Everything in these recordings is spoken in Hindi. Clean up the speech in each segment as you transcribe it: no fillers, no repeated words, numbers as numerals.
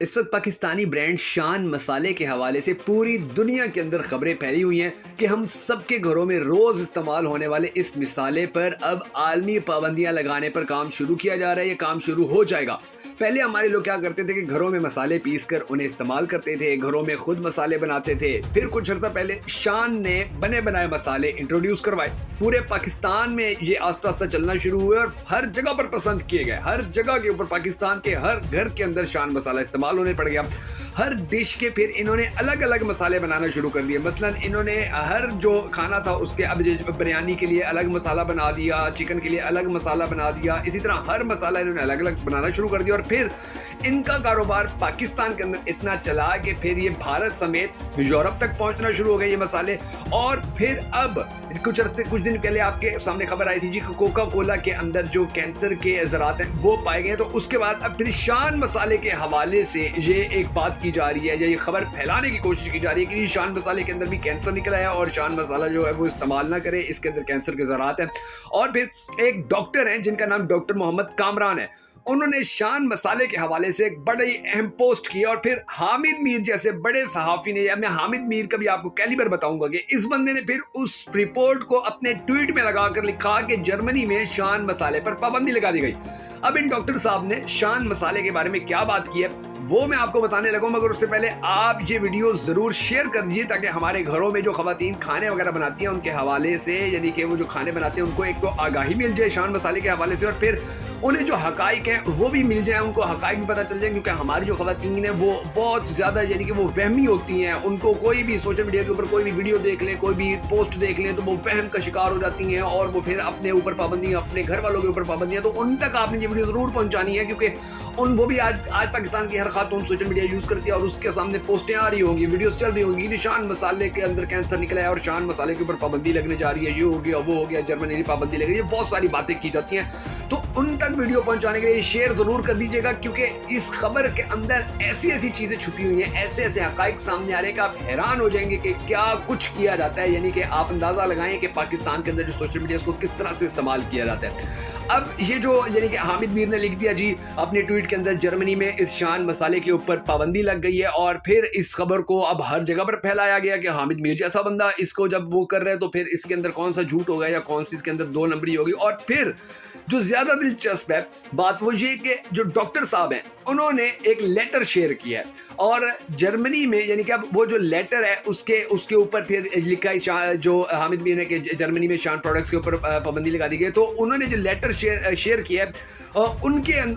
इस वक्त पाकिस्तानी ब्रांड शान मसाले के हवाले से पूरी दुनिया के अंदर खबरें फैली हुई हैं कि हम सबके घरों में रोज़ इस्तेमाल होने वाले इस मसाले पर अब आलमी पाबंदियां लगाने पर काम शुरू किया जा रहा है। ये काम शुरू हो जाएगा। पहले हमारे लोग क्या करते थे कि घरों में मसाले पीस कर उन्हें इस्तेमाल करते थे, घरों में खुद मसाले बनाते थे। फिर कुछ अर्सा पहले शान ने बने बनाए मसाले इंट्रोड्यूस करवाए। पूरे पाकिस्तान में ये आस्ता आस्ता चलना शुरू हुए और हर जगह पर पसंद किए गए। हर जगह के ऊपर पाकिस्तान के हर घर के अंदर शान मसाला इस्तेमाल होने पड़ गया। हर डिश के फिर इन्होंने अलग अलग मसाले बनाना शुरू कर दिए। मसलन इन्होंने हर जो खाना था उसके अब बिरयानी के लिए अलग मसाला बना दिया, चिकन के लिए अलग मसाला बना दिया। इसी तरह हर मसाला इन्होंने अलग अलग बनाना शुरू कर दिया और फिर इनका कारोबार पाकिस्तान के अंदर इतना चला कि फिर ये भारत समेत यूरोप तक पहुंचना शुरू हो गए ये मसाले। और फिर अब कुछ दिन पहले आपके सामने खबर आई थी जी, कोका कोला के अंदर जो कैंसर के ज़रात हैं वो पाए गए। तो उसके बाद अब फिर शान मसाले के हवाले से ये एक बात की जा रही है या ये खबर फैलाने की कोशिश की जा रही है कि शान मसाले के अंदर भी कैंसर निकला है और शान मसाला जो है वो इस्तेमाल ना करे, इसके अंदर कैंसर के ज़रात हैं। और फिर एक डॉक्टर हैं जिनका नाम डॉक्टर मोहम्मद कामरान है, उन्होंने शान मसाले के हवाले से एक बड़ी अहम पोस्ट की। और फिर हामिद मीर जैसे बड़े सहाफ़ी ने, या मैं हामिद मीर का भी आपको कैलिबर बताऊंगा कि इस बंदे ने फिर उस रिपोर्ट को अपने ट्वीट में लगाकर लिखा कि जर्मनी में शान मसाले पर पाबंदी लगा दी गई। अब इन डॉक्टर साहब ने शान मसाले के बारे में क्या बात की है वो मैं आपको बताने लगा, मगर उससे पहले आप ये वीडियो ज़रूर शेयर कर दीजिए ताकि हमारे घरों में जो ख़वातीन खाने वगैरह बनाती हैं उनके हवाले से, यानी कि वो जो खाने बनाते हैं उनको एक तो आगाही मिल जाए शान मसाले के हवाले से और फिर उन्हें जो हकाइक हैं वो भी मिल जाए, उनको हकाइक भी पता चल जाए। क्योंकि हमारी जो ख़वातीन हैं वो बहुत ज़्यादा यानी कि वो वहमी होती हैं। उनको कोई भी सोशल मीडिया के ऊपर कोई भी वीडियो देख लें, कोई भी पोस्ट देख लें तो वो वहम का शिकार हो जाती हैं और वो फिर अपने ऊपर पाबंदियाँ, अपने घर वालों के ऊपर पाबंदियाँ, तो उन तक आपने ये वीडियो ज़रूर पहुँचानी है। क्योंकि वो भी आज पाकिस्तान की हर खातून सोशल मीडिया यूज़ करती है और उसके सामने पोस्टें आ रही होंगी, वीडियोस चल रही होंगी कि शान मसाले के अंदर कैंसर निकला है और शान मसाले के ऊपर पाबंदी लगने जा रही है, ये हो गया वो हो गया, जर्मनी की पाबंदी लग रही है, बहुत सारी बातें की जाती हैं। तो उन तक वीडियो पहुंचाने के लिए शेयर ज़रूर कर दीजिएगा क्योंकि इस खबर के अंदर ऐसी ऐसी चीज़ें छुपी हुई हैं, ऐसे ऐसे हकाइक सामने आ रहे हैं कि आप हैरान हो जाएंगे कि क्या कुछ किया जाता है। यानी कि आप अंदाज़ा लगाएं कि पाकिस्तान के अंदर जो सोशल मीडिया को किस तरह से इस्तेमाल किया जाता है। अब ये जो यानी कि हामिद मीर ने लिख दिया जी अपने ट्वीट के अंदर, जर्मनी में इस शान मसाले के ऊपर पाबंदी लग गई है और फिर इस खबर को अब हर जगह पर फैलाया गया कि हामिद मीर जैसा बंदा इसको जब वो कर रहे हैं तो फिर इसके अंदर कौन सा झूठ होगा या कौन सी इसके अंदर दो नंबरी होगी। और फिर जो ज़्यादा दिलचस्प है बात वो ये कि जो डॉक्टर साहब हैं उन्होंने एक लेटर शेयर किया है और जर्मनी में यानी कि अब वो जो लेटर है उसके ऊपर फिर लिखा है जो हामिद मीर ने कि जर्मनी में शान प्रोडक्ट्स के ऊपर पाबंदी लगा दी गई। तो उन्होंने जो लेटर शेयर किया है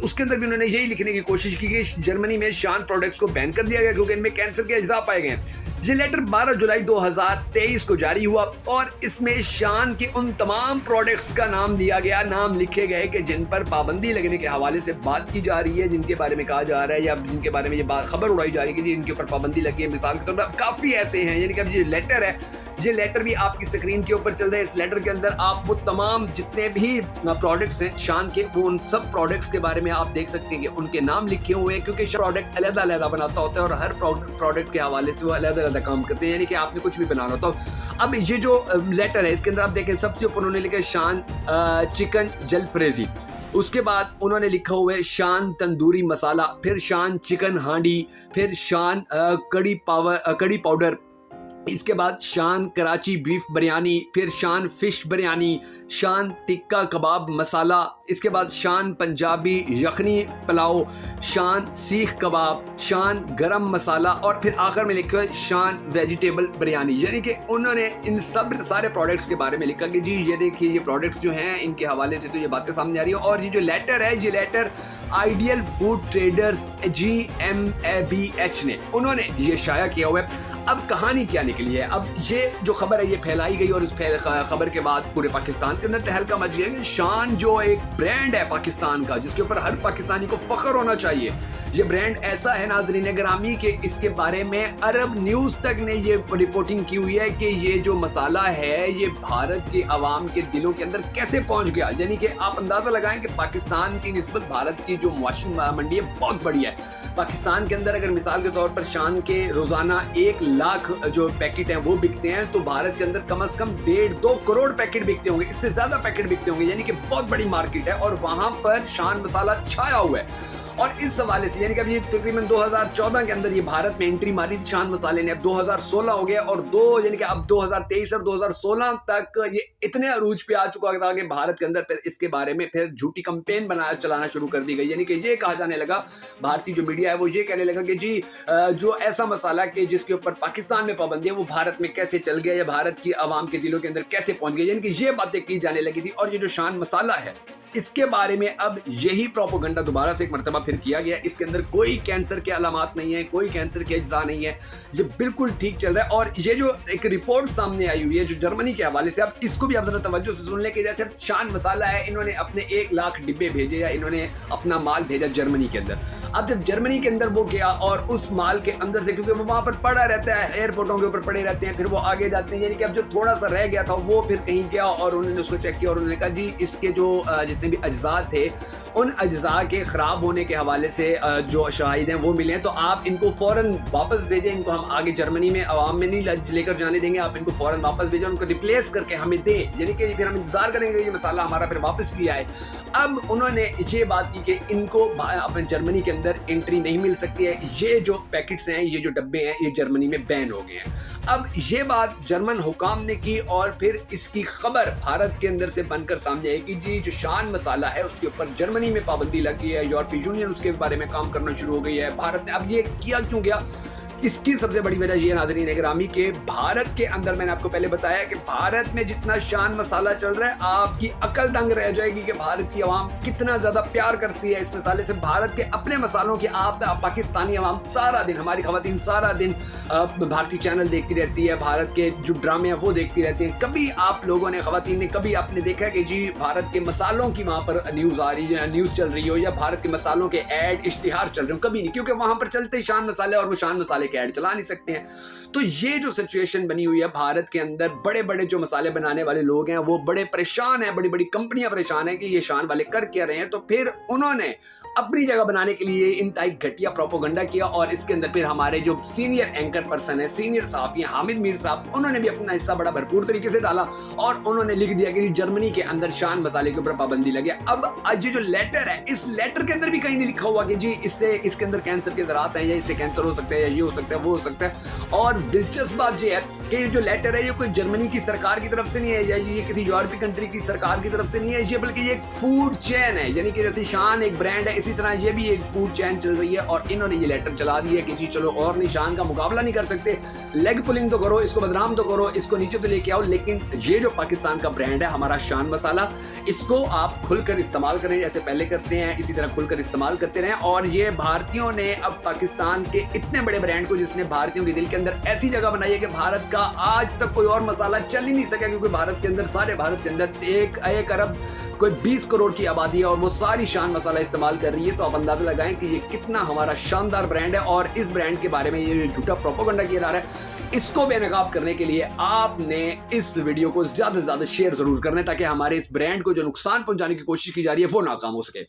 उसके अंदर भी उन्होंने यही लिखने की कोशिश की कि जर्मनी में शान प्रोडक्ट्स को बैन कर दिया गया क्योंकि इनमें कैंसर के अज्जा पाए गए हैं। ये लेटर 12 जुलाई 2023 को जारी हुआ और इसमें शान के उन तमाम प्रोडक्ट्स का नाम दिया गया, नाम लिखे गए कि जिन पर पाबंदी लगने के हवाले से बात की जा रही है, जिनके बारे में कहा जा रहा है या जिनके बारे में ये खबर उड़ाई जा रही है कि इनके ऊपर पाबंदी लगी है। मिसाल के तौर पर काफ़ी ऐसे हैं, यानी कि अब ये लेटर है, ये लेटर भी आपकी स्क्रीन के ऊपर चल रहा है। इस लेटर के अंदर आप वो तमाम जितने भी प्रोडक्ट्स हैं शान के, वो उन सब प्रोडक्ट्स के बारे में आप देख सकते हैं कि उनके नाम लिखे हुए हैं क्योंकि प्रोडक्ट अलग-अलग बनाता होता है और हर प्रोडक्ट के हवाले से वो अलग-अलग काम करते हैं, यानी कि आपने कुछ भी बनाना होता है। अब ये जो लेटर है इसके अंदर आप देखें सबसे ऊपर उन्होंने लिखा शान चिकन जलफ्रेजी, उसके बाद उन्होंने लिखा हुआ है शान तंदूरी मसाला, फिर शान चिकन हांडी, फिर शान कड़ी पाउडर, इसके बाद शान कराची बीफ बिरयानी, फिर शान फिश बिरयानी, शान टिक्का कबाब मसाला, इसके बाद शान पंजाबी यखनी पुलाव, शान सीख कबाब, शान गरम मसाला और फिर आखिर में लिखा है शान वेजिटेबल बिरयानी। यानी कि उन्होंने इन सब सारे प्रोडक्ट्स के बारे में लिखा कि जी ये देखिए ये प्रोडक्ट्स जो हैं इनके हवाले से तो ये बातें सामने आ रही है। और ये जो लेटर है ये letter ideal food traders GmbH ने उन्होंने ये शाया किया हुआ है। अब कहानी क्या निकली है, अब ये जो खबर है ये फैलाई गई और इस खबर के बाद पूरे पाकिस्तान के अंदर तहलका मच गया कि शान जो एक ब्रांड है पाकिस्तान का जिसके ऊपर हर पाकिस्तानी को फख्र होना चाहिए, ये ब्रांड ऐसा है नाज़रीन ग्रामी के इसके बारे में अरब न्यूज़ तक ने ये रिपोर्टिंग की हुई है कि ये जो मसाला है ये भारत के अवाम के दिलों के अंदर कैसे पहुंच गया। यानी कि आप अंदाज़ा लगाएं कि पाकिस्तान की निस्बत भारत की जो मुआशी मंडी है बहुत बड़ी है। पाकिस्तान के अंदर अगर मिसाल के तौर पर शान के रोज़ाना 1 लाख जो पैकेट हैं वो बिकते हैं तो भारत के अंदर कम से कम 1.5-2 करोड़ पैकेट बिकते होंगे, इससे ज़्यादा पैकेट बिकते होंगे, यानी कि बहुत बड़ी मार्केट है और वहाँ पर शान मसाला छाया हुआ है। और इस हवाले से यानी कि अब ये तकरीबन 2014 के अंदर ये भारत में एंट्री मारी थी शान मसाले ने, अब 2016 हो गया और यानी कि अब 2023 और 2016 तक ये इतने अरूज पे आ चुका था कि भारत के अंदर फिर इसके बारे में फिर झूठी कंपेन चलाना शुरू कर दी गई। यानी कि ये कहा जाने लगा, भारतीय जो मीडिया है वो ये कहने लगा कि जी जो ऐसा मसाला कि जिसके ऊपर पाकिस्तान में पाबंदी है वो भारत में कैसे चल गया या भारत की आवाम के दिलों के अंदर कैसे पहुंच गया, यानी कि ये बातें की जाने लगी थी। और ये जो शान मसाला है इसके बारे में अब यही प्रोपोगंडा दोबारा से एक मर्तबा फिर किया गया। इसके अंदर कोई कैंसर के अलामात नहीं है, कोई कैंसर के अज्जा नहीं है, ये बिल्कुल ठीक चल रहा है। और ये जो एक रिपोर्ट सामने आई हुई है जो जर्मनी के हवाले से, अब इसको भी आप जरा तवज्जो से सुन लें कि जैसे शान मसाला है, इन्होंने अपने 1 लाख डिब्बे भेजे या इन्होंने अपना माल भेजा जर्मनी के अंदर। अब जब जर्मनी के अंदर वो गया और उस माल के अंदर से, क्योंकि वो वहां पर पड़ा रहता है, एयरपोर्टों के ऊपर पड़े रहते हैं, फिर वो आगे जाते हैं, यानी कि अब जो थोड़ा सा रह गया था वो फिर कहीं गया और उन्होंने उसको चेक किया और उन्होंने कहा जी इसके जो जितने भी अज्जा थे उन अज्जा के खराब होने के हवाले से जो शवाहिद हैं वो मिले हैं, तो आप इनको फौरन वापस भेजें, इनको हम आगे जर्मनी में आवाम में नहीं लेकर जाने देंगे, आप इनको फौरन वापस भेजें, उनको रिप्लेस करके हमें दें, यानी कि फिर हम इंतजार करेंगे ये मसाला हमारा फिर वापस भी आए। अब उन्होंने ये बात की कि इनको अपने जर्मनी के अंदर एंट्री नहीं मिल सकती है, ये जो पैकेट्स हैं, ये जो डब्बे हैं, ये जर्मनी में बैन हो गए हैं। अब ये बात जर्मन हुकाम ने की और फिर इसकी खबर भारत के अंदर से बनकर सामने आई कि जी जो शान मसाला है उसके ऊपर जर्मनी में पाबंदी लगी है, यूरोपीय यूनियन उसके बारे में काम करना शुरू हो गई है। भारत ने अब ये किया क्यों गया, इसकी सबसे बड़ी वजह ये नाज़रीन गिरामी के भारत के अंदर, मैंने आपको पहले बताया कि भारत में जितना शान मसाला चल रहा है आपकी अकल दंग रह जाएगी कि भारत की आवाम कितना ज़्यादा प्यार करती है इस मसाले से। भारत के अपने मसालों की आप पाकिस्तानी आवाम सारा दिन, हमारी ख़वातीन सारा दिन भारतीय चैनल देखती रहती है, भारत के जो ड्रामे हैं वो देखती रहती हैं। कभी आप लोगों ने, ख़वातीन ने, कभी आपने देखा कि जी भारत के मसालों की वहाँ पर न्यूज़ आ रही है, न्यूज़ चल रही हो या भारत के मसालों के ऐड इश्तिहार चल रहे हो? कभी नहीं, क्योंकि वहाँ पर चलते ही शान मसाले और वो शान मसाले ऐड चला नहीं सकते हैं। तो ये जो सिचुएशन बनी हुई है भारत के अंदर, बड़े बड़े जो मसाले बनाने वाले लोग हैं वो बड़े परेशान हैं, बड़ी बड़ी कंपनियां परेशान हैं कि ये शान वाले कर क्या रहे हैं। तो फिर उन्होंने अपनी जगह बनाने के लिए इंतहाई घटिया प्रोपोगंडा किया और इसके अंदर फिर हमारे जो सीनियर एंकर पर्सन है, सीनियर सहाफी हामिद मीर साहब, उन्होंने भी अपना हिस्सा बड़ा भरपूर तरीके से डाला और उन्होंने लिख दिया कि जर्मनी के अंदर शान मसाले के ऊपर पाबंदी लगी। अब ये जो लेटर है, इस लेटर के अंदर भी कहीं नहीं लिखा हुआ कि जी इससे, इसके अंदर कैंसर के ज़रात हैं या इससे कैंसर हो सकता है या ये हो सकता है वो हो सकता है। और दिलचस्प बात यह है कि ये जो लेटर है ये कोई जर्मनी की सरकार की तरफ से नहीं है या ये किसी यूरोपीय कंट्री की सरकार की तरफ से नहीं है, ये बल्कि ये एक फूड चेन है, यानी कि जैसे शान एक ब्रांड है इसी तरह ये भी एक फूड चेन चल रही है। और इन्होंने ये लेटर चला दिया कि जी चलो और नहीं, शान का मुकाबला नहीं कर सकते, लेग पुलिंग तो करो, इसको बदनाम तो करो, इसको नीचे तो लेके आओ, लेकिन ये जो पाकिस्तान का ब्रांड है हमारा शान मसाला, इसको आप खुलकर इस्तेमाल करें जैसे पहले करते हैं, इसी तरह खुलकर इस्तेमाल करते रहें। और ये भारतीयों ने अब पाकिस्तान के इतने बड़े ब्रांड को, जिसने भारतीयों के दिल के अंदर ऐसी जगह बनाई है कि भारत का आज तक कोई और मसाला चल ही नहीं सका, क्योंकि भारत के अंदर, सारे भारत के अंदर 1 अरब कोई 20 करोड़ की आबादी है और वो सारी शान मसाला इस्तेमाल कर रही है। तो आप अंदाजा लगाएं कि ये कितना हमारा शानदार ब्रांड है। और इस ब्रांड के बारे में ये जो झूठा प्रोपेगेंडा किया जा रहा है, इसको बेनकाब करने के लिए आपने इस वीडियो को ज्यादा से ज्यादा शेयर जरूर करना है ताकि हमारे इस ब्रांड को जो नुकसान पहुंचाने की कोशिश की जा रही है वो नाकाम हो सके।